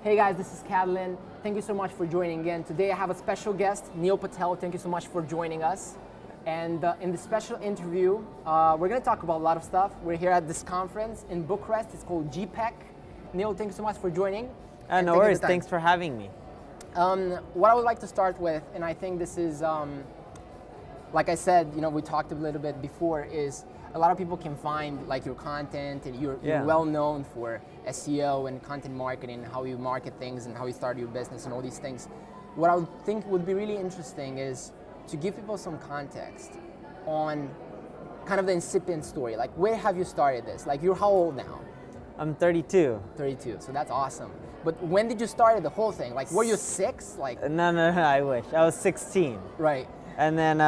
Hey guys, this is Catalin. Thank you so much for joining again. Today I have a special guest, Patel. Thank you so much for joining us. And in this special interview, we're going to talk about a lot of stuff. We're here at this conference in Bucharest. It's called GPEC. Neil, thank you so much for joining. No worries. Thanks for having me. What I would like to start with, and I think this is, like I said, we talked a little bit before, is a lot of people can find like your content, and you're well known for SEO and content marketing, how you market things and how you start your business and all these things. What I would think would be really interesting is to give people some context on kind of the incipient story. Like, where have you started this? Like, you're how old now? I'm 32. 32, so that's awesome. But when did you start the whole thing? Like, were you 6? Like, No, I wish. I was 16. Right. And then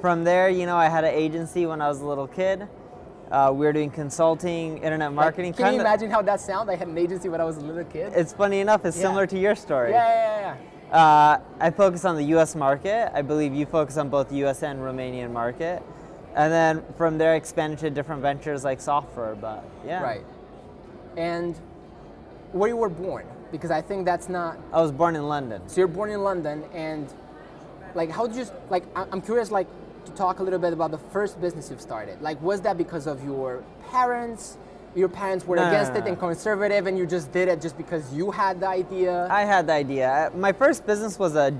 from there, I had an agency when I was a little kid. We were doing consulting, internet marketing. Can you imagine how that sounds? I had an agency when I was a little kid. It's funny enough, it's similar to your story. Yeah. I focus on the US market. I believe you focus on both US and Romanian market. And then from there, I expanded to different ventures like software, but yeah. Right. And where you were born? Because I think that's not... I was born in London. So you're born in London, and like, how did you, like, I'm curious, like, to talk a little bit about the first business you've started. Like, was that because of your parents? Your parents were against it and conservative, and you just did it just because you had the idea? I had the idea. My first business was a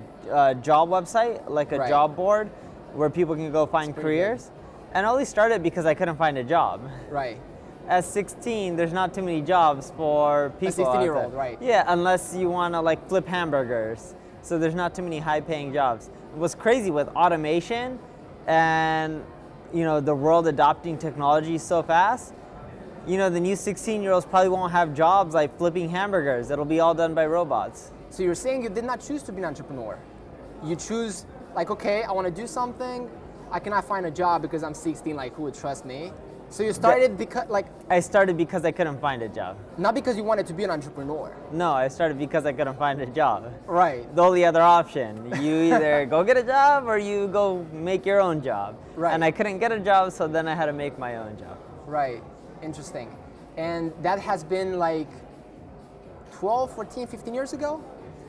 job website, like a job board, where people can go find careers. And I only started because I couldn't find a job. Right. At 16, there's not too many jobs for people. A 16-year-old, right. Yeah, unless you want to like flip hamburgers. So there's not too many high-paying jobs. It was crazy with automation and the world adopting technology so fast. The new 16-year-olds probably won't have jobs like flipping hamburgers. It'll be all done by robots. So you're saying you did not choose to be an entrepreneur. You choose, like, okay, I want to do something. I cannot find a job because I'm 16, like, who would trust me? So you started because, like... I started because I couldn't find a job. Not because you wanted to be an entrepreneur. No, I started because I couldn't find a job. Right. The only other option. You either go get a job or you go make your own job. Right. And I couldn't get a job, so then I had to make my own job. Right. Interesting. And that has been like 12, 14, 15 years ago?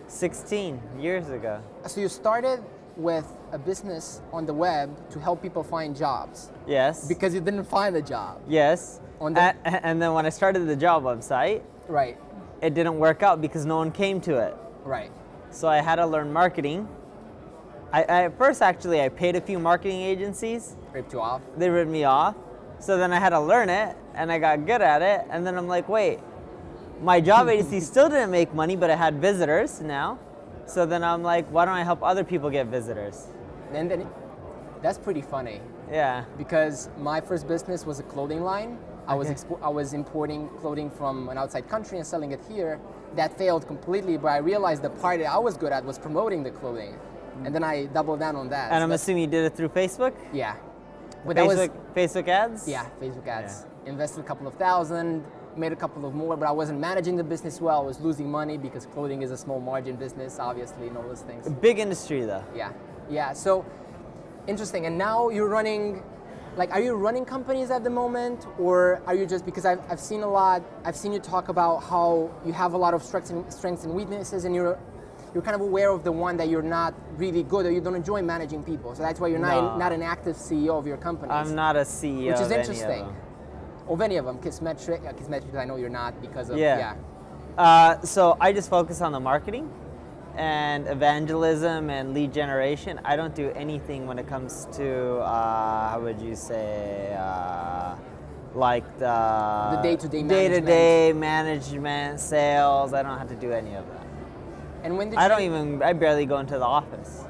16 years ago. So you started with a business on the web to help people find jobs. Yes. Because you didn't find a job. Yes. And then when I started the job website, right, it didn't work out because no one came to it. Right. So I had to learn marketing. At first, actually, I paid a few marketing agencies. Ripped you off? They ripped me off. So then I had to learn it, and I got good at it. And then I'm like, wait, my job agency still didn't make money, but I had visitors now. So then I'm like, why don't I help other people get visitors? And then that's pretty funny. Yeah. Because my first business was a clothing line. I was importing clothing from an outside country and selling it here. That failed completely, but I realized the part that I was good at was promoting the clothing. And then I doubled down on that. And I'm assuming you did it through Facebook? Yeah. But Facebook ads? Yeah, Facebook ads. Yeah. Invested a couple of thousand, made a couple of more, but I wasn't managing the business well. I was losing money because clothing is a small margin business, obviously, and all those things. A big industry, though. Yeah. So interesting. And now you're running, like, are you running companies at the moment, or are you just, because I've seen you talk about how you have a lot of strengths and weaknesses, and you're kind of aware of the one that you're not really good, or you don't enjoy managing people. So that's why you're not an active CEO of your companies. I'm not a CEO which is of interesting. Of any of them. Kissmetrics, I know you're not because of, so I just focus on the marketing and evangelism and lead generation. I don't do anything when it comes to, how would you say, like the day-to-day management, sales. I don't have to do any of that. And when did I barely go into the office.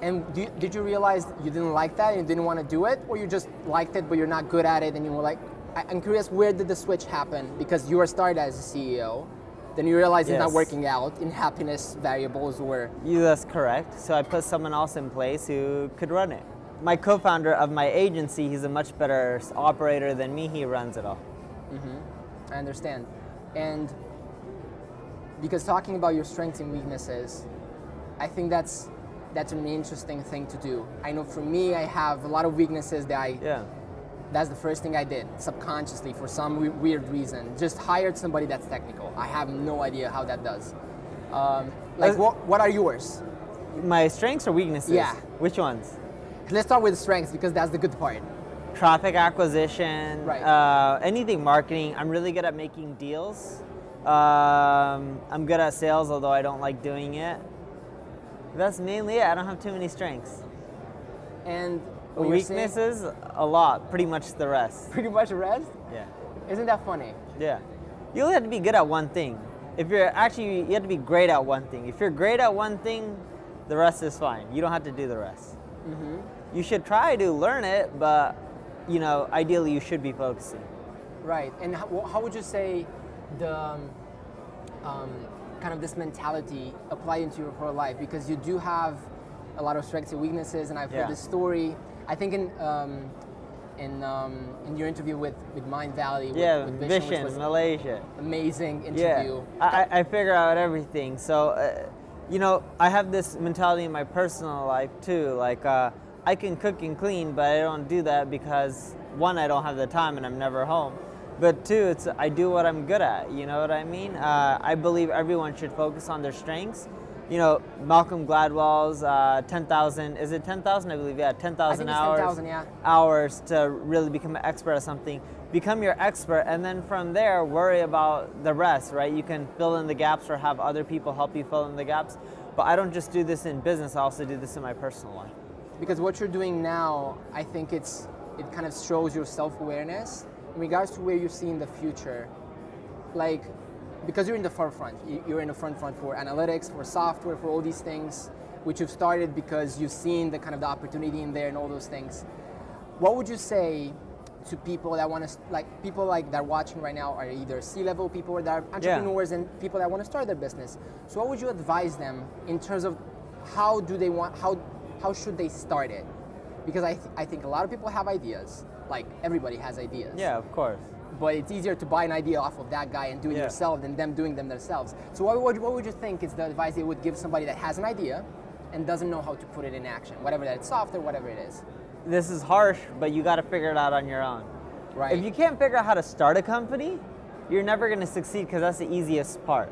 And did you realize you didn't like that and you didn't want to do it, or you just liked it but you're not good at it and you were like, I'm curious, where did the switch happen? Because you were started as a CEO, then you realized it's not working out in happiness variables, or... That's correct. So I put someone else in place who could run it. My co-founder of my agency, he's a much better operator than me. He runs it all. I understand. And because talking about your strengths and weaknesses, I think that's an interesting thing to do. I know for me, I have a lot of weaknesses that That's the first thing I did, subconsciously, for some weird reason. Just hired somebody that's technical. I have no idea how that does. What are yours? My strengths or weaknesses? Yeah. Which ones? Let's start with strengths, because that's the good part. Traffic acquisition, right. Anything marketing. I'm really good at making deals. I'm good at sales, although I don't like doing it. That's mainly it. I don't have too many strengths. And weaknesses, a lot. Pretty much the rest. Pretty much the rest? Yeah. Isn't that funny? Yeah. You only have to be good at one thing. If you're you have to be great at one thing. If you're great at one thing, the rest is fine. You don't have to do the rest. Mm-hmm. You should try to learn it, but ideally you should be focusing. Right. And how would you say the kind of this mentality apply into your whole life? Because you do have a lot of strengths and weaknesses, and I've heard this story. I think in your interview with Mind Valley, with Vision, which was Malaysia. Amazing interview. Yeah, I figure out everything. So, I have this mentality in my personal life too. Like, I can cook and clean, but I don't do that because, one, I don't have the time and I'm never home. But two, I do what I'm good at, you know what I mean? I believe everyone should focus on their strengths. Malcolm Gladwell's 10,000, is it 10,000? I believe, 10,000 hours. 10,000, hours to really become an expert at something. Become your expert, and then from there, worry about the rest, right? You can fill in the gaps or have other people help you fill in the gaps. But I don't just do this in business, I also do this in my personal life. Because what you're doing now, I think it kind of shows your self-awareness in regards to where you see in the future. Like, because you're in the forefront. You're in the front for analytics, for software, for all these things, which you've started because you've seen the kind of the opportunity in there and all those things. What would you say to people that want to, people that are watching right now are either C-level people or that are entrepreneurs and people that want to start their business? So what would you advise them in terms of how should they start it? Because I think a lot of people have ideas. Like, everybody has ideas. Yeah, of course. But it's easier to buy an idea off of that guy and do it yourself than them doing them themselves. So what would you think is the advice they would give somebody that has an idea and doesn't know how to put it in action? Whatever that, it's software, whatever it is. This is harsh, but you got to figure it out on your own. Right. If you can't figure out how to start a company, you're never going to succeed because that's the easiest part.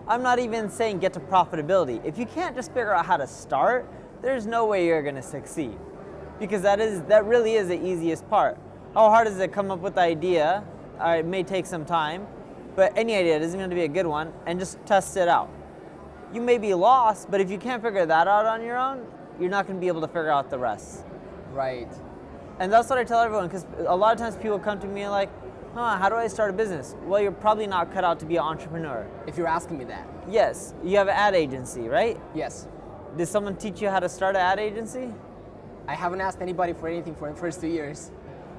I'm not even saying get to profitability. If you can't just figure out how to start, there's no way you're going to succeed. Because that really is the easiest part. How hard is it to come up with the idea? It may take some time, but any idea isn't going to be a good one, and just test it out. You may be lost, but if you can't figure that out on your own, you're not going to be able to figure out the rest. Right. And that's what I tell everyone, because a lot of times people come to me like, how do I start a business? Well, you're probably not cut out to be an entrepreneur. If you're asking me that. Yes. You have an ad agency, right? Yes. Did someone teach you how to start an ad agency? I haven't asked anybody for anything for the first 2 years.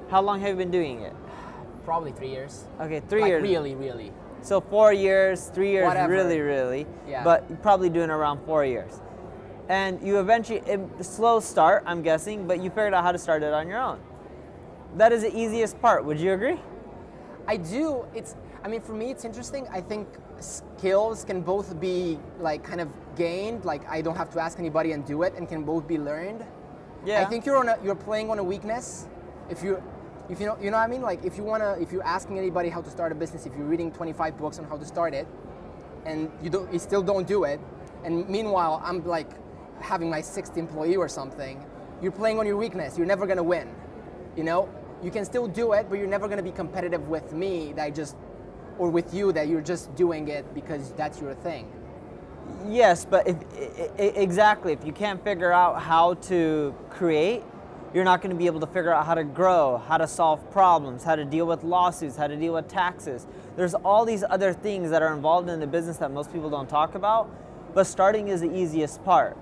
How long have you been doing it? Probably 3 years. Okay, 3 years. Really. So 4 years, 3 years, whatever. really. Yeah. But you're probably doing around 4 years. And you eventually, slow start, I'm guessing, but you figured out how to start it on your own. That is the easiest part. Would you agree? I do. For me, it's interesting. I think skills can both be kind of gained. I don't have to ask anybody and do it, and can both be learned. Yeah. I think you're playing on a weakness. If you know what I mean? If you're asking anybody how to start a business, if you're reading 25 books on how to start it, and you still don't do it, and meanwhile I'm having my 6th employee or something, you're playing on your weakness. You're never gonna win. You can still do it, but you're never gonna be competitive with me or with you that you're just doing it because that's your thing. Yes, but exactly. If you can't figure out how to create, you're not going to be able to figure out how to grow, how to solve problems, how to deal with lawsuits, how to deal with taxes. There's all these other things that are involved in the business that most people don't talk about, but starting is the easiest part.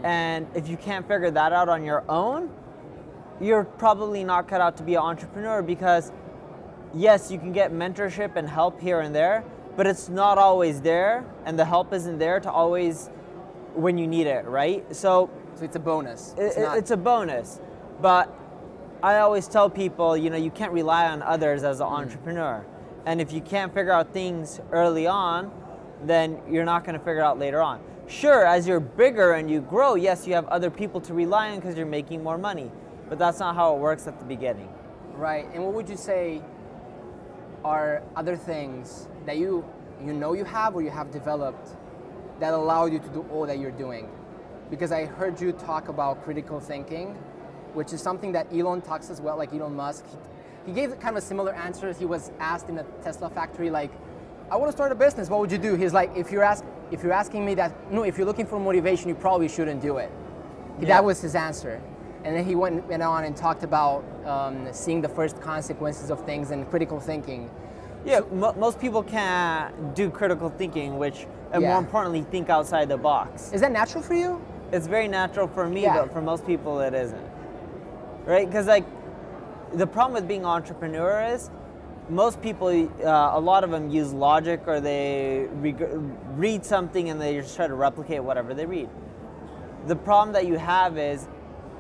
And if you can't figure that out on your own, you're probably not cut out to be an entrepreneur, because yes, you can get mentorship and help here and there, but it's not always there, and the help isn't there to always when you need it, right? So it's a bonus. It's a bonus. But I always tell people, you can't rely on others as an entrepreneur. And if you can't figure out things early on, then you're not going to figure out later on. Sure, as you're bigger and you grow, yes, you have other people to rely on because you're making more money. But that's not how it works at the beginning. Right, and what would you say are other things that you know you have or you have developed that allow you to do all that you're doing? Because I heard you talk about critical thinking, which is something that Elon talks as well, like Elon Musk. He gave kind of a similar answer. He was asked in a Tesla factory, like, I want to start a business, what would you do? He's like, if you're asking me that, no, if you're looking for motivation, you probably shouldn't do it. Yeah. That was his answer. And then he went on and talked about seeing the first consequences of things and critical thinking. Yeah, so, most people can't do critical thinking, and more importantly, think outside the box. Is that natural for you? It's very natural for me, but for most people it isn't. Right? Because like, the problem with being an entrepreneur is, most people, a lot of them use logic, or they read something and they just try to replicate whatever they read. The problem that you have is,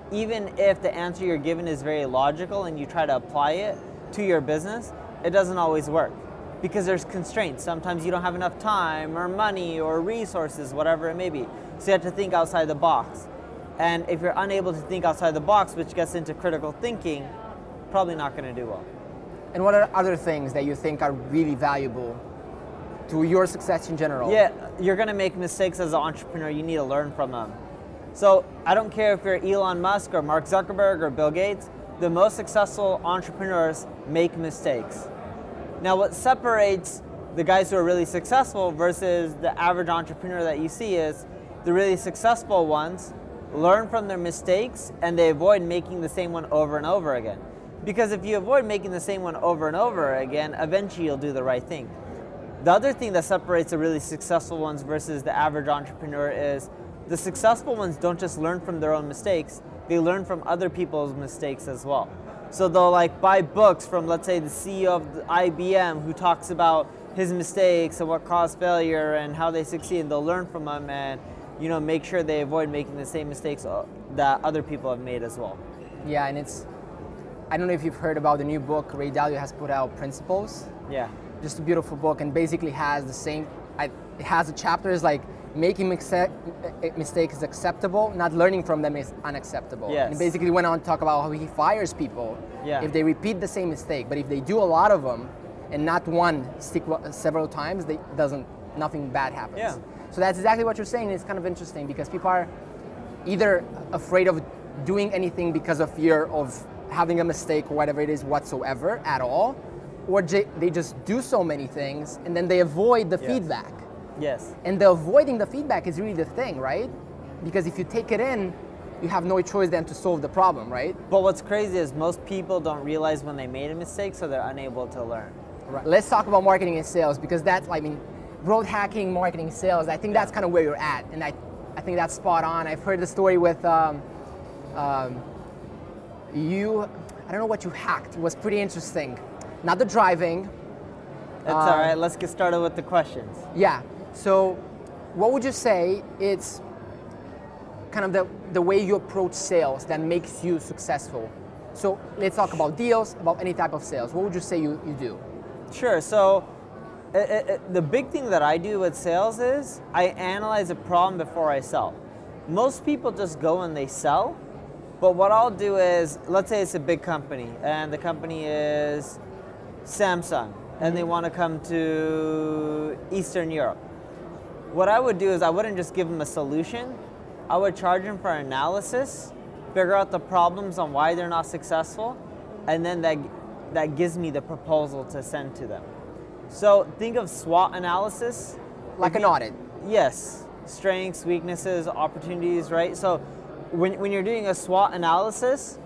even if the answer you're given is very logical and you try to apply it to your business, it doesn't always work because there's constraints. Sometimes you don't have enough time or money or resources, whatever it may be. So you have to think outside the box. And if you're unable to think outside the box, which gets into critical thinking, probably not going to do well. And what are other things that you think are really valuable to your success in general? Yeah, you're going to make mistakes as an entrepreneur. You need to learn from them. So I don't care if you're Elon Musk or Mark Zuckerberg or Bill Gates, the most successful entrepreneurs make mistakes. Now what separates the guys who are really successful versus the average entrepreneur that you see is the really successful ones learn from their mistakes and they avoid making the same one over and over again. Because if you avoid making the same one over and over again, eventually you'll do the right thing. The other thing that separates the really successful ones versus the average entrepreneur is the successful ones don't just learn from their own mistakes, they learn from other people's mistakes as well. So they'll like buy books from, let's say, the CEO of IBM who talks about his mistakes and what caused failure and how they succeed. They'll learn from them and, you know, make sure they avoid making the same mistakes that other people have made as well. Yeah, and I don't know if you've heard about the new book Ray Dalio has put out, Principles. Yeah. Just a beautiful book, and basically has the same, it has a chapters like making mistakes is acceptable, not learning from them is unacceptable. Yes. And he basically went on to talk about how he fires people if they repeat the same mistake, but if they do a lot of them and not one stick several times, nothing bad happens. Yeah. So that's exactly what you're saying. It's kind of interesting because people are either afraid of doing anything because of fear of having a mistake or whatever it is whatsoever at all, or they just do so many things and then they avoid the feedback. Yes. And the avoiding the feedback is really the thing, right? Because if you take it in, you have no choice then to solve the problem, right? But what's crazy is most people don't realize when they made a mistake, so they're unable to learn. Right. Let's talk about marketing and sales, because that's, I mean, growth hacking, marketing, sales, I think that's kind of where you're at. And I think that's spot on. I've heard the story with you, I don't know what you hacked. It was pretty interesting. Not the driving. It's all right, let's get started with the questions. Yeah, so what would you say it's kind of the way you approach sales that makes you successful? So let's talk about deals, about any type of sales. What would you say you do? Sure, so the big thing that I do with sales is I analyze a problem before I sell. Most people just go and they sell, but what I'll do is, let's say it's a big company and the company is Samsung and they want to come to Eastern Europe. What I would do is I wouldn't just give them a solution. I would charge them for analysis, figure out the problems on why they're not successful, and then that gives me the proposal to send to them. So think of SWOT analysis. Like an audit. Yes, strengths, weaknesses, opportunities, right? So when you're doing a SWOT analysis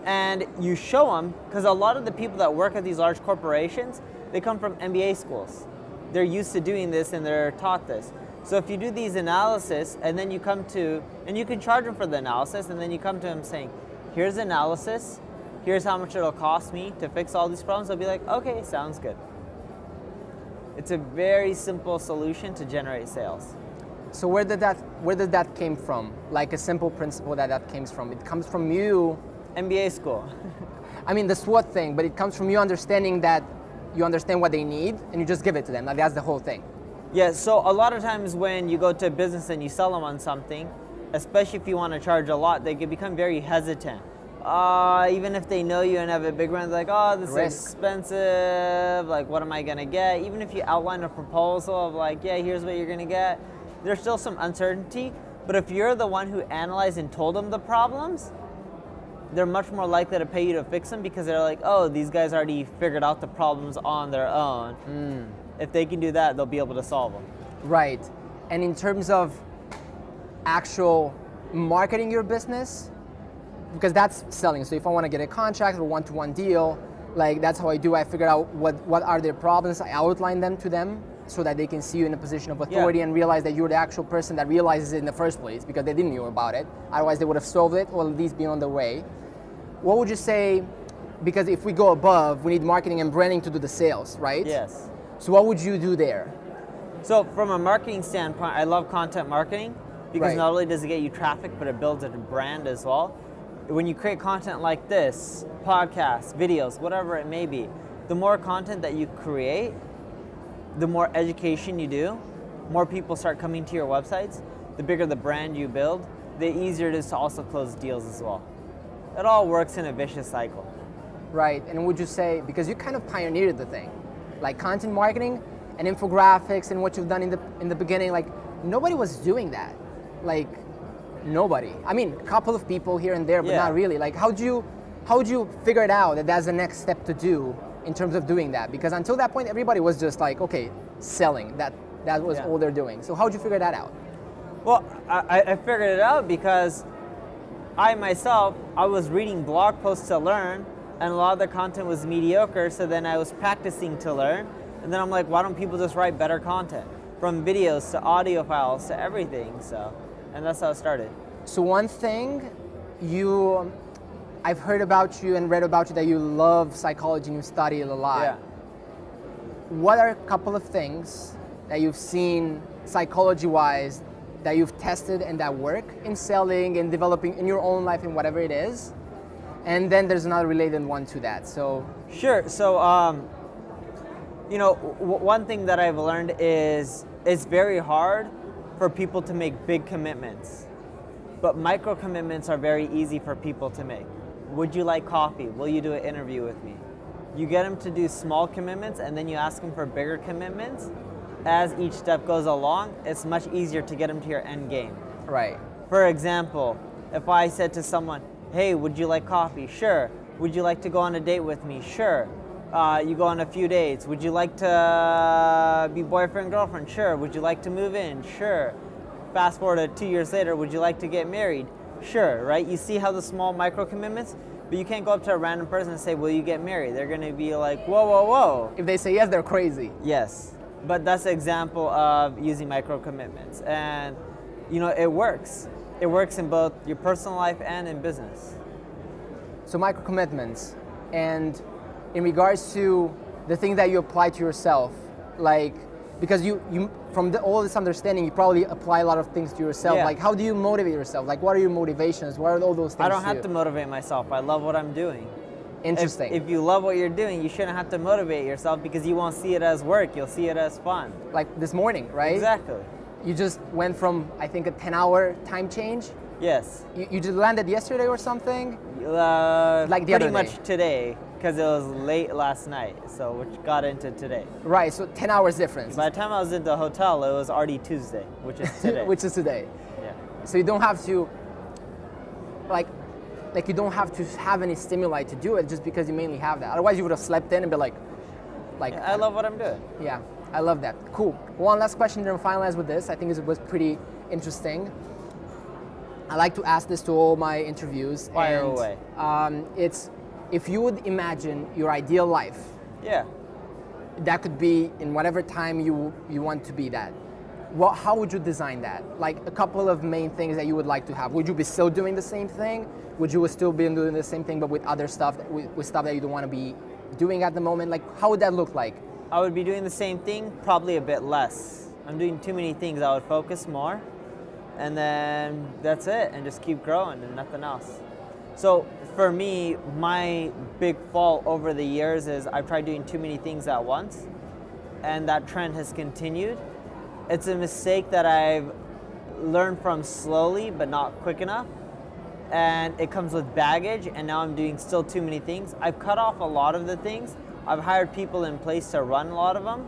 and you show them, because a lot of the people that work at these large corporations, they come from MBA schools. They're used to doing this and they're taught this. So if you do these analysis and then you come to, and you can charge them for the analysis, and then you come to them saying, here's the analysis, here's how much it'll cost me to fix all these problems, they'll be like, okay, sounds good. It's a very simple solution to generate sales. So where did that came from? Like a simple principle that comes from? It comes from you. MBA school. I mean the SWOT thing, but it comes from you understanding that you understand what they need and you just give it to them. Like that's the whole thing. Yeah, so a lot of times when you go to a business and you sell them on something, especially if you want to charge a lot, they can become very hesitant. Even if they know you and have a big brand, like, oh, this is expensive, like, what am I gonna get? Even if you outline a proposal of like, yeah, here's what you're gonna get, there's still some uncertainty. But if you're the one who analyzed and told them the problems, they're much more likely to pay you to fix them because they're like, oh, these guys already figured out the problems on their own. If they can do that, they'll be able to solve them. Right. And in terms of actual marketing your business, because that's selling. So if I want to get a contract or one-to-one deal, like that's how I do. I figure out what are their problems. I outline them to them so that they can see you in a position of authority and realize that you're the actual person that realizes it in the first place because they didn't know about it. Otherwise they would have solved it or at least be on the way. What would you say, because if we go above, we need marketing and branding to do the sales, right? Yes. So what would you do there? So from a marketing standpoint, I love content marketing because not only does it get you traffic, but it builds a brand as well. When you create content like this, podcasts, videos, whatever it may be, the more content that you create, the more education you do, more people start coming to your websites, the bigger the brand you build, the easier it is to also close deals as well. It all works in a vicious cycle. Right, and would you say, because you kind of pioneered the thing, like content marketing and infographics and what you've done in the beginning, like nobody was doing that. Like nobody. I mean, a couple of people here and there, but not really. Like how'd you figure it out that that's the next step to do in terms of doing that? Because until that point, everybody was just like, okay, selling. That was all they're doing. So how'd you figure that out? Well, I figured it out because I myself, I was reading blog posts to learn, and a lot of the content was mediocre, so then I was practicing to learn, and then I'm like, why don't people just write better content? From videos to audio files to everything, and that's how it started. So one thing I've heard about you and read about you that you love psychology and you study it a lot. Yeah. What are a couple of things that you've seen psychology-wise that you've tested and that work in selling and developing in your own life and whatever it is? And then there's another related one to that. So sure. So you know, one thing that I've learned is it's very hard for people to make big commitments, but micro commitments are very easy for people to make. Would you like coffee? Will you do an interview with me? You get them to do small commitments and then you ask them for bigger commitments. As each step goes along, it's much easier to get them to your end game. Right. For example, if I said to someone, hey, would you like coffee? Sure. Would you like to go on a date with me? Sure. You go on a few dates. Would you like to be boyfriend, girlfriend? Sure. Would you like to move in? Sure. Fast forward to 2 years later, would you like to get married? Sure, right? You see how the small micro commitments, but you can't go up to a random person and say, will you get married? They're gonna be like, whoa, whoa, whoa. If they say yes, they're crazy. Yes, but that's an example of using micro commitments. And you know, it works. It works in both your personal life and in business. So micro commitments, and in regards to the thing that you apply to yourself, like, because you from all this understanding, you probably apply a lot of things to yourself. Yeah. Like, how do you motivate yourself? Like, what are your motivations? What are all those things? I don't have to motivate myself. I love what I'm doing. Interesting. If you love what you're doing, you shouldn't have to motivate yourself because you won't see it as work. You'll see it as fun. Like this morning, right? Exactly. You just went from, I think, a 10-hour time change. Yes. You just landed yesterday or something? Like the other pretty much day. Today, because it was late last night, so which got into today. Right, so 10 hours difference. By the time I was in the hotel, it was already Tuesday, which is today. Which is today. Yeah. So you don't have to, like you don't have to have any stimuli to do it just because you mainly have that. Otherwise you would have slept in and be like Yeah, I love what I'm doing. Yeah, I love that. Cool. One last question, then we'll finalize with this. I think it was pretty interesting. I like to ask this to all my interviews. Fire away. It's, if you would imagine your ideal life, Yeah. that could be in whatever time you want to be that. How would you design that? Like a couple of main things that you would like to have. Would you be still doing the same thing? Would you still be doing the same thing but with other stuff, with stuff that you don't want to be doing at the moment? Like, how would that look like? I would be doing the same thing, probably a bit less. I'm doing too many things. I would focus more, and then that's it, and just keep growing and nothing else. So for me, my big fault over the years is I've tried doing too many things at once, and that trend has continued. It's a mistake that I've learned from slowly, but not quick enough. and it comes with baggage, and now I'm doing still too many things. I've cut off a lot of the things. I've hired people in place to run a lot of them,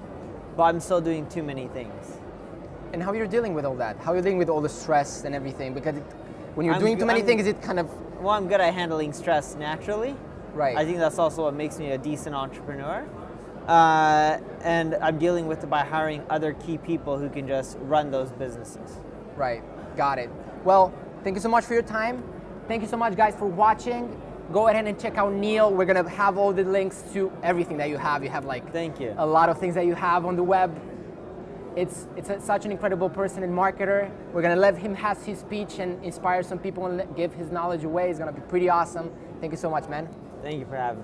but I'm still doing too many things. And how you're dealing with all that? How are you dealing with all the stress and everything? Because when you're doing too many things, it kind of... Well, I'm good at handling stress naturally. Right. I think that's also what makes me a decent entrepreneur. And I'm dealing with it by hiring other key people who can just run those businesses. Right, got it. Well, thank you so much for your time. Thank you so much, guys, for watching. Go ahead and check out Neil. We're gonna have all the links to everything that you have. You have like Thank you. A lot of things that you have on the web. It's such an incredible person and marketer. We're gonna let him have his speech and inspire some people and give his knowledge away. It's gonna be pretty awesome. Thank you so much, man. Thank you for having me.